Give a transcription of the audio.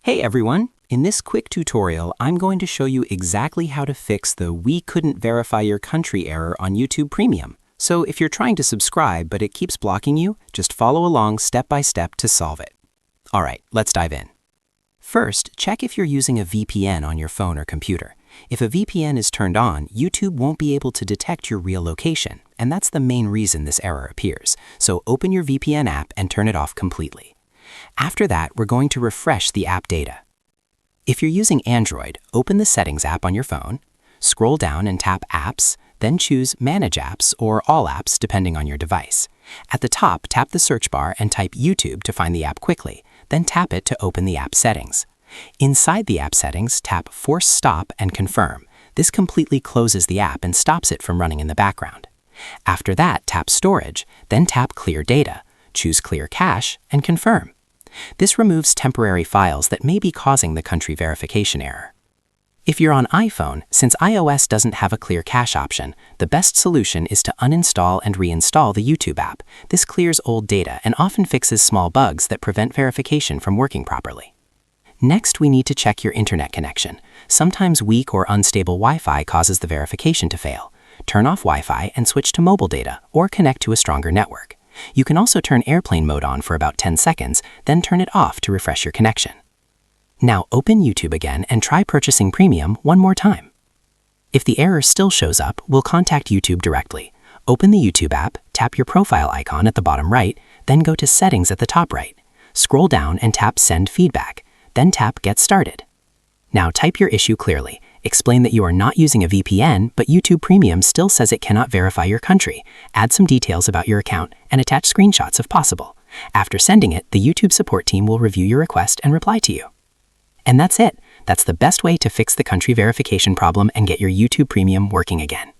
Hey everyone! In this quick tutorial, I'm going to show you exactly how to fix the "we couldn't verify your country" error on YouTube Premium. So if you're trying to subscribe but it keeps blocking you, just follow along step by step to solve it. Alright, let's dive in. First, check if you're using a VPN on your phone or computer. If a VPN is turned on, YouTube won't be able to detect your real location, and that's the main reason this error appears. So open your VPN app and turn it off completely. After that, we're going to refresh the app data. If you're using Android, open the Settings app on your phone, scroll down and tap Apps, then choose Manage Apps or All Apps depending on your device. At the top, tap the search bar and type YouTube to find the app quickly, then tap it to open the app settings. Inside the app settings, tap Force Stop and Confirm. This completely closes the app and stops it from running in the background. After that, tap Storage, then tap Clear Data, choose Clear Cache, and confirm. This removes temporary files that may be causing the country verification error. If you're on iPhone, since iOS doesn't have a clear cache option, the best solution is to uninstall and reinstall the YouTube app. This clears old data and often fixes small bugs that prevent verification from working properly. Next, we need to check your internet connection. Sometimes weak or unstable Wi-Fi causes the verification to fail. Turn off Wi-Fi and switch to mobile data or connect to a stronger network. You can also turn airplane mode on for about 10 seconds, then turn it off to refresh your connection. Now open YouTube again and try purchasing Premium one more time. If the error still shows up, we'll contact YouTube directly. Open the YouTube app, tap your profile icon at the bottom right, then go to Settings at the top right. Scroll down and tap Send Feedback, then tap Get Started. Now type your issue clearly. Explain that you are not using a VPN, but YouTube Premium still says it cannot verify your country. Add some details about your account and attach screenshots if possible. After sending it, the YouTube support team will review your request and reply to you. And that's it. That's the best way to fix the country verification problem and get your YouTube Premium working again.